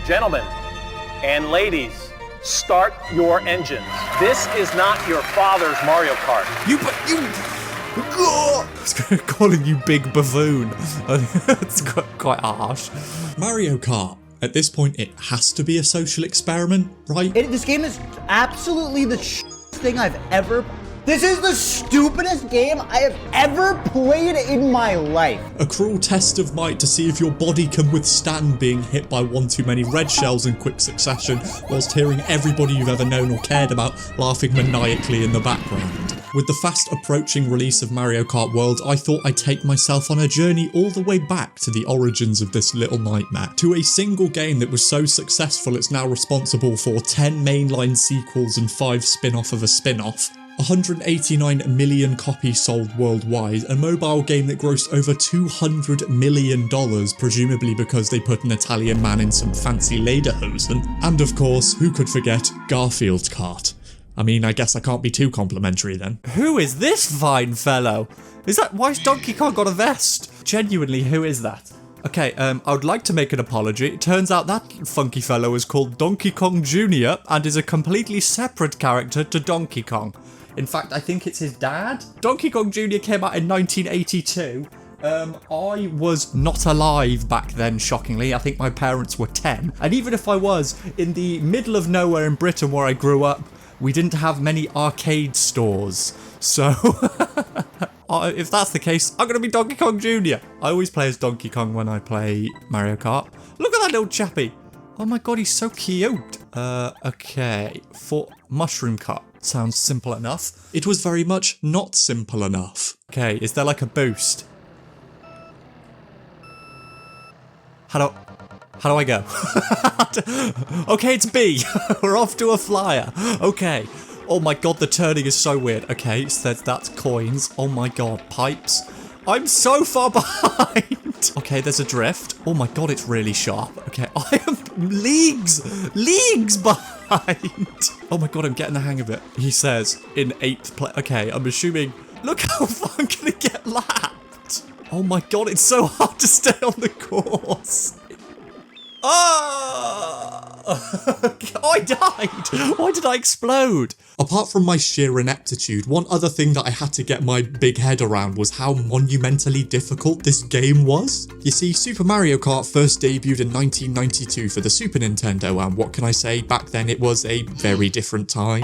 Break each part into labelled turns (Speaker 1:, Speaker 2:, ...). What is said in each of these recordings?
Speaker 1: Gentlemen and ladies, start your engines. This is not your father's Mario Kart.
Speaker 2: He's calling you big buffoon. It's quite harsh. Mario Kart. At this point, it has to be a social experiment, right?
Speaker 3: This game is absolutely the thing I've ever... This is the stupidest game I have ever played in my life.
Speaker 2: A cruel test of might to see if your body can withstand being hit by one too many red shells in quick succession, whilst hearing everybody you've ever known or cared about laughing maniacally in the background. With the fast approaching release of Mario Kart World, I thought I'd take myself on a journey all the way back to the origins of this little nightmare, to a single game that was so successful it's now responsible for 10 mainline sequels and 5 spin-off of a spin-off. 189 million copies sold worldwide, a mobile game that grossed over $200 million, presumably because they put an Italian man in some fancy lederhosen. And of course, who could forget Garfield's Kart? I mean, I guess I can't be too complimentary then. Who is this fine fellow? Why's Donkey Kong got a vest? Genuinely, who is that? Okay, I would like to make an apology. It turns out that funky fellow is called Donkey Kong Jr. and is a completely separate character to Donkey Kong. In fact, I think it's his dad. Donkey Kong Jr. came out in 1982. I was not alive back then, shockingly. I think my parents were 10. And even if I was, in the middle of nowhere in Britain where I grew up, we didn't have many arcade stores. So, if that's the case, I'm going to be Donkey Kong Jr. I always play as Donkey Kong when I play Mario Kart. Look at that little chappy. Oh my god, he's so cute. Okay, for Mushroom Cut. Sounds simple enough. It was very much not simple enough. Okay, is there like a boost? How do I go? Okay, it's B. We're off to a flyer. Okay. Oh my god, the turning is so weird. Okay, so that's coins. Oh my god, pipes. I'm so far behind. Okay, there's a drift. Oh my god, it's really sharp. Okay, I am leagues behind. Oh my god, I'm getting the hang of it. He says in 8th place. Okay, I'm assuming. Look how far I'm gonna get lapped. Oh my god, it's so hard to stay on the course. Oh, I died. Why did I explode? Apart from my sheer ineptitude, one other thing that I had to get my big head around was how monumentally difficult this game was. You see, Super Mario Kart first debuted in 1992 for the Super Nintendo, and what can I say, back then it was a very different time.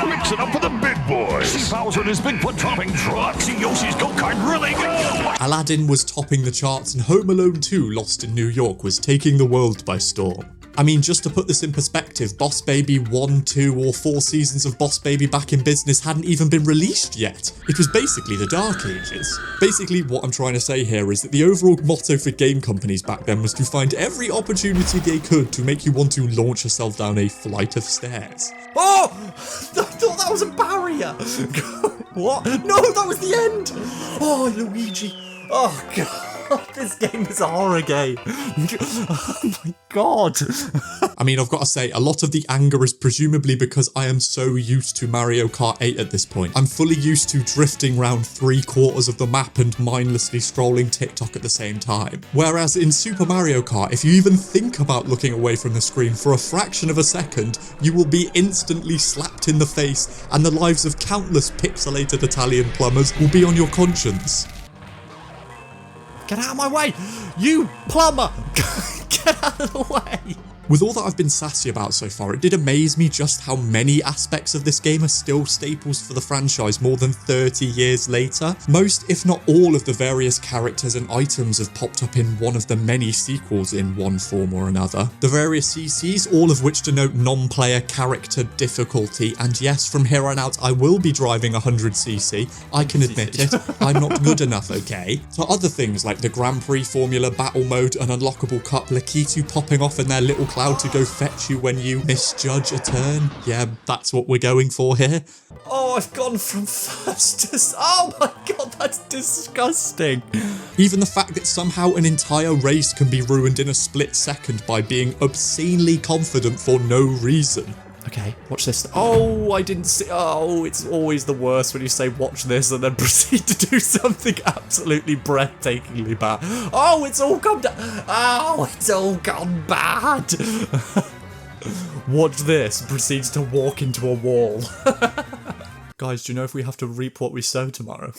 Speaker 4: Mix it up for the big boys. See Bowser and his Bigfoot-topping truck. See Yoshi's go-kart really good.
Speaker 2: Aladdin was topping the charts, and Home Alone 2 Lost in New York was taking the world by storm. I mean, just to put this in perspective, Boss Baby 1, 2 or 4 seasons of Boss Baby Back in Business hadn't even been released yet. It was basically the Dark Ages. Basically, what I'm trying to say here is that the overall motto for game companies back then was to find every opportunity they could to make you want to launch yourself down a flight of stairs. Oh! I thought that was a barrier! What? No, that was the end! Oh, Luigi. Oh, God. This game is a horror game. Oh my god. I mean, I've got to say, a lot of the anger is presumably because I am so used to Mario Kart 8 at this point. I'm fully used to drifting around 3/4 of the map and mindlessly scrolling TikTok at the same time. Whereas in Super Mario Kart, if you even think about looking away from the screen for a fraction of a second, you will be instantly slapped in the face and the lives of countless pixelated Italian plumbers will be on your conscience. Get out of my way! You plumber! Get out of the way! With all that I've been sassy about so far, it did amaze me just how many aspects of this game are still staples for the franchise more than 30 years later. Most, if not all, of the various characters and items have popped up in one of the many sequels in one form or another. The various CCs, all of which denote non-player character difficulty, and yes, from here on out I will be driving 100cc, I can admit it, I'm not good enough, okay? So other things like the Grand Prix Formula Battle Mode, an unlockable cup, Lakitu popping off in their little cloud to go fetch you when you misjudge a turn. Yeah, that's what we're going for here. Oh, I've gone from first to... Oh my god, that's disgusting. Even the fact that somehow an entire race can be ruined in a split second by being obscenely confident for no reason. Okay, watch this. Oh, I didn't see. Oh, it's always the worst when you say watch this and then proceed to do something absolutely breathtakingly bad. Oh, it's all gone down. Oh, it's all gone bad. Watch this. Proceeds to walk into a wall. Guys, do you know if we have to reap what we sow tomorrow?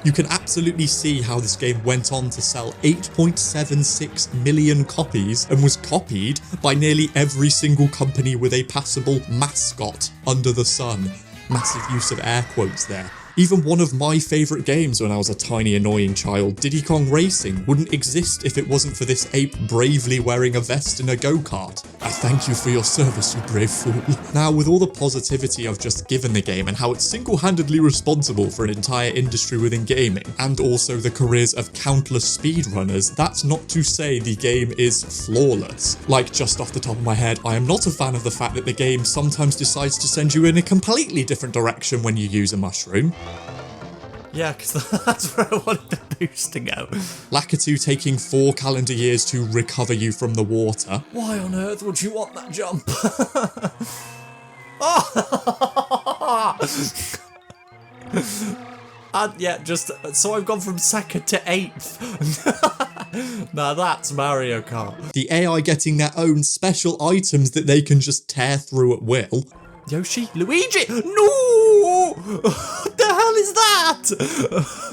Speaker 2: You can absolutely see how this game went on to sell 8.76 million copies and was copied by nearly every single company with a passable mascot under the sun. Massive use of air quotes there. Even one of my favourite games when I was a tiny annoying child, Diddy Kong Racing, wouldn't exist if it wasn't for this ape bravely wearing a vest in a go-kart. I thank you for your service, you brave fool. Now, with all the positivity I've just given the game and how it's single-handedly responsible for an entire industry within gaming, and also the careers of countless speedrunners, that's not to say the game is flawless. Like, just off the top of my head, I am not a fan of the fact that the game sometimes decides to send you in a completely different direction when you use a mushroom. Yeah, because that's where I wanted the boost to go. Lakitu taking 4 calendar years to recover you from the water. Why on earth would you want that jump? Oh! And yeah, just so I've gone from 2nd to 8th. Now that's Mario Kart. The AI getting their own special items that they can just tear through at will. Yoshi? Luigi? No! What the hell is that?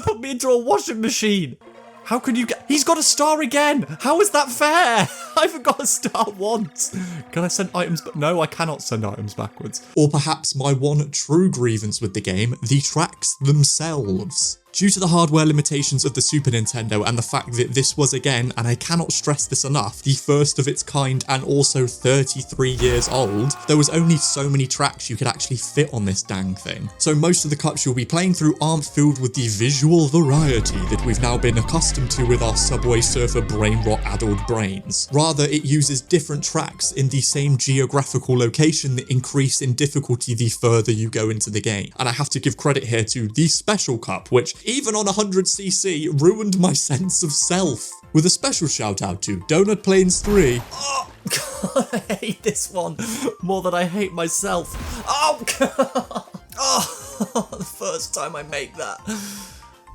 Speaker 2: Put me into a washing machine. How can you get... He's got a star again. How is that fair? I haven't got a star once. Can I send items... No, I cannot send items backwards. Or perhaps my one true grievance with the game, the tracks themselves. Due to the hardware limitations of the Super Nintendo and the fact that this was again, and I cannot stress this enough, the first of its kind and also 33 years old, there was only so many tracks you could actually fit on this dang thing. So most of the cups you'll be playing through aren't filled with the visual variety that we've now been accustomed to with our Subway Surfer brain rot addled brains. Rather, it uses different tracks in the same geographical location that increase in difficulty the further you go into the game. And I have to give credit here to the Special Cup, which even on 100cc, ruined my sense of self. With a special shout out to Donut Plains 3. Oh, God, I hate this one more than I hate myself. Oh, God. Oh, the first time I make that.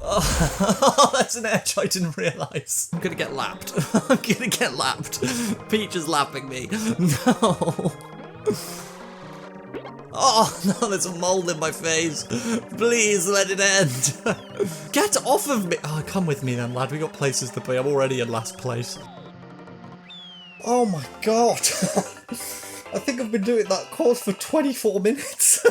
Speaker 2: Oh, that's an edge I didn't realise. I'm gonna get lapped. I'm gonna get lapped. Peach is lapping me. No. Oh, no, there's a mole in my face. Please let it end. Get off of me. Oh, come with me then, lad. We got places to be. I'm already in last place. Oh my God. I think I've been doing that course for 24 minutes.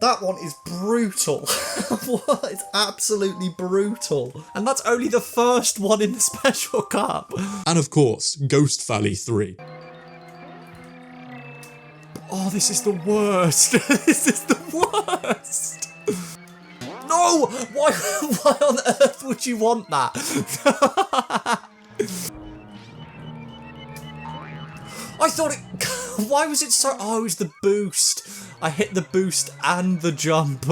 Speaker 2: That one is brutal. It's absolutely brutal. And that's only the first one in the Special Cup. And of course, Ghost Valley 3. Oh, this is the worst. This is the worst. No! Why on earth would you want that? I thought it... Why was it so... Oh, it was the boost. I hit the boost and the jump.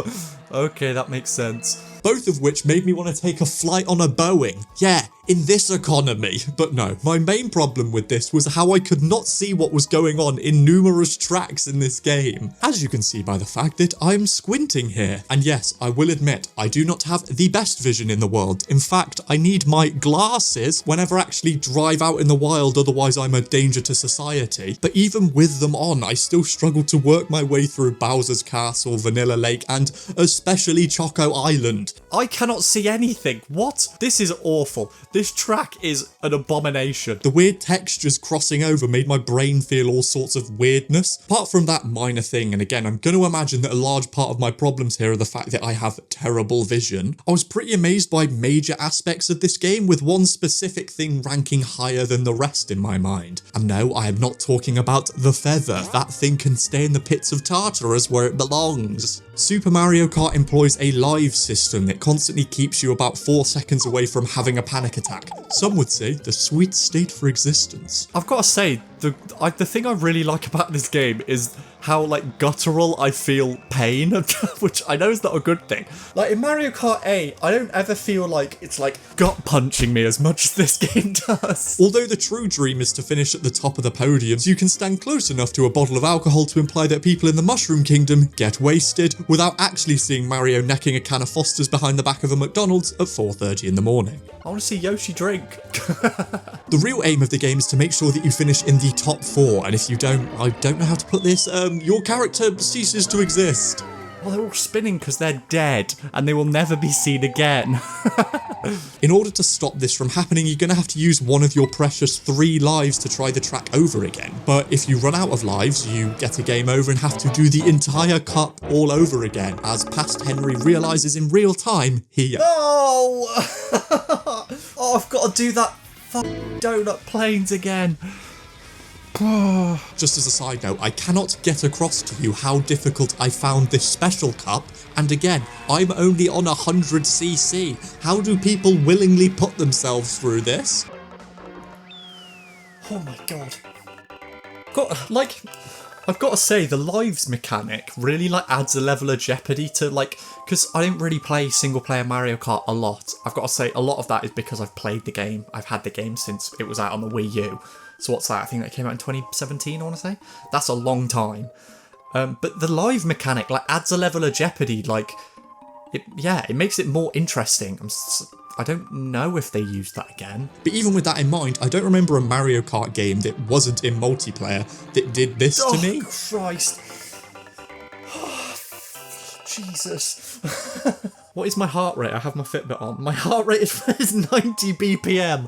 Speaker 2: Okay, that makes sense. Both of which made me want to take a flight on a Boeing. Yeah, in this economy. But no, my main problem with this was how I could not see what was going on in numerous tracks in this game. As you can see by the fact that I'm squinting here. And yes, I will admit, I do not have the best vision in the world. In fact, I need my glasses whenever I actually drive out in the wild, otherwise I'm a danger to society. But even with them on, I still struggle to work my way through Bowser's Castle, Vanilla Lake, and especially Choco Island. I cannot see anything. What? This is awful. This track is an abomination. The weird textures crossing over made my brain feel all sorts of weirdness. Apart from that minor thing, and again, I'm going to imagine that a large part of my problems here are the fact that I have terrible vision. I was pretty amazed by major aspects of this game, with one specific thing ranking higher than the rest in my mind. And no, I am not talking about the feather. That thing can stay in the pits of Tartarus where it belongs. Super Mario Kart employs a live system that constantly keeps you about 4 seconds away from having a panic attack. Some would say the sweet state for existence. I've got to say, The thing I really like about this game is how, like, guttural I feel pain, which I know is not a good thing. Like, in Mario Kart 8, I don't ever feel like it's, like, gut-punching me as much as this game does. Although the true dream is to finish at the top of the podium, so you can stand close enough to a bottle of alcohol to imply that people in the Mushroom Kingdom get wasted without actually seeing Mario necking a can of Foster's behind the back of a McDonald's at 4:30 in the morning. I want to see Yoshi drink. The real aim of the game is to make sure that you finish in the top 4, and if you don't, I don't know how to put this, your character ceases to exist. Well, they're all spinning because they're dead, and they will never be seen again. In order to stop this from happening, you're going to have to use one of your precious 3 lives to try the track over again. But if you run out of lives, you get a game over and have to do the entire cup all over again, as past Henry realises in real time here. Oh! Oh, I've got to do that donut planes again. Just as a side note, I cannot get across to you how difficult I found this special cup, and again, I'm only on 100cc. How do people willingly put themselves through this? Oh my god. I've got to say, the lives mechanic really, like, adds a level of jeopardy to, like, because I didn't really play single-player Mario Kart a lot. I've got to say, a lot of that is because I've played the game. I've had the game since it was out on the Wii U. So what's that? I think that came out in 2017, I want to say. That's a long time. But the live mechanic, like, adds a level of jeopardy. Like, it makes it more interesting. I don't know if they used that again. But even with that in mind, I don't remember a Mario Kart game that wasn't in multiplayer that did this to me. Oh, Christ. Jesus. What is my heart rate? I have my Fitbit on. My heart rate is 90 BPM.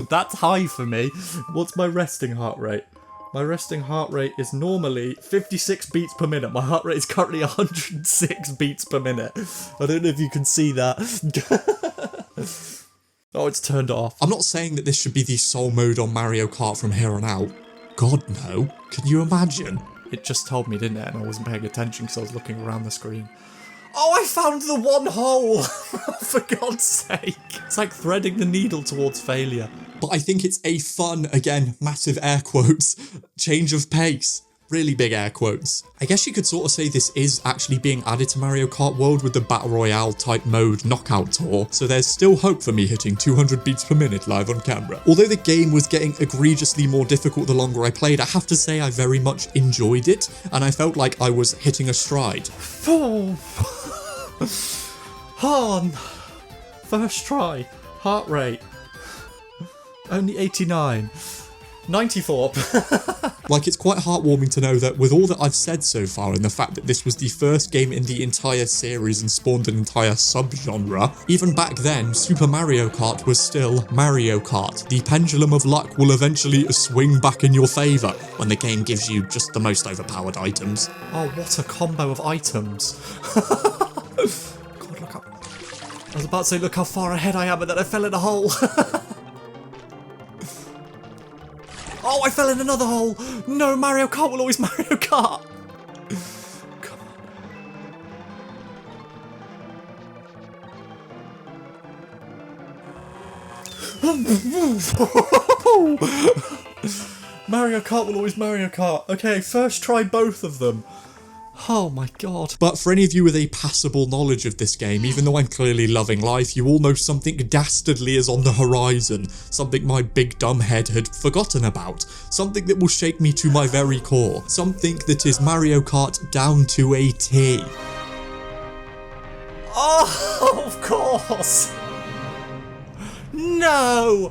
Speaker 2: That's high for me. What's my resting heart rate? My resting heart rate is normally 56 beats per minute. My heart rate is currently 106 beats per minute. I don't know if you can see that. Oh, it's turned off. I'm not saying that this should be the sole mode on Mario Kart from here on out. God, no. Can you imagine? It just told me, didn't it? And I wasn't paying attention because I was looking around the screen. Oh, I found the one hole! For God's sake. It's like threading the needle towards failure. But I think it's a fun, again, massive air quotes, change of pace. Really big air quotes. I guess you could sort of say this is actually being added to Mario Kart World with the Battle Royale type mode Knockout Tour, so there's still hope for me hitting 200 beats per minute live on camera. Although the game was getting egregiously more difficult the longer I played, I have to say I very much enjoyed it, and I felt like I was hitting a stride. On. First try. Heart rate. Only 89. 94. Like, it's quite heartwarming to know that with all that I've said so far and the fact that this was the first game in the entire series and spawned an entire subgenre, even back then, Super Mario Kart was still Mario Kart. The pendulum of luck will eventually swing back in your favour when the game gives you just the most overpowered items. Oh, what a combo of items. God, look up. I was about to say, look how far ahead I am, and then I fell in a hole. Oh, I fell in another hole! No, Mario Kart will always Mario Kart! Come on. Mario Kart will always Mario Kart. Okay, first try both of them. Oh my god. But for any of you with a passable knowledge of this game, even though I'm clearly loving life, you all know something dastardly is on the horizon. Something my big dumb head had forgotten about. Something that will shake me to my very core. Something that is Mario Kart down to a T. Oh, of course. No.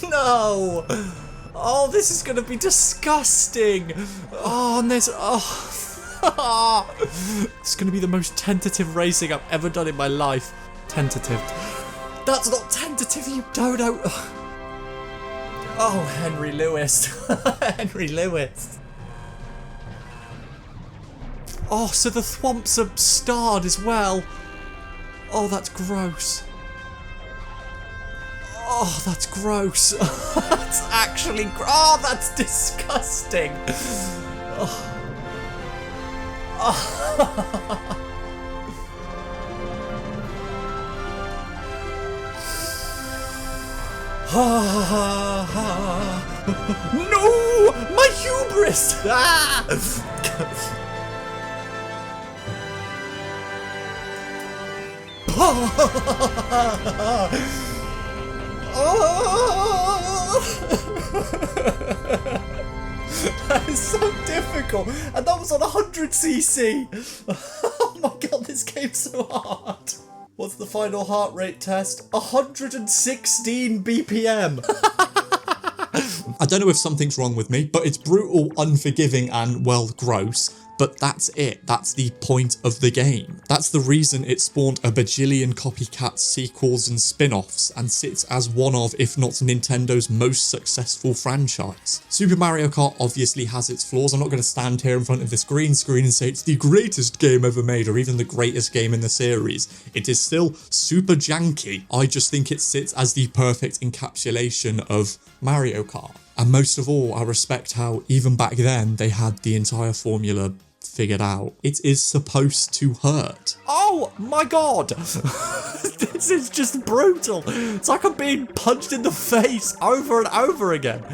Speaker 2: No. Oh, this is going to be disgusting. Oh, and there's... Oh... It's going to be the most tentative racing I've ever done in my life. Tentative. That's not tentative, you dodo. Oh, Henry Lewis. Henry Lewis. Oh, so the thwomps are starred as well. Oh, that's gross. Oh, that's gross. That's actually... Oh, that's disgusting. Oh. Oh. No! My hubris! Ah! That is so difficult, and that was on 100cc. Oh my god, this game's so hard. What's the final heart rate test? 116 BPM. I don't know if something's wrong with me, but it's brutal, unforgiving, and, well, gross. But that's it. That's the point of the game. That's the reason it spawned a bajillion copycat sequels and spin-offs and sits as one of, if not Nintendo's most successful franchise. Super Mario Kart obviously has its flaws. I'm not going to stand here in front of this green screen and say it's the greatest game ever made or even the greatest game in the series. It is still super janky. I just think it sits as the perfect encapsulation of Mario Kart. And most of all, I respect how even back then they had the entire formula figured out. It is supposed to hurt. Oh my god! This is just brutal. It's like I'm being punched in the face over and over again.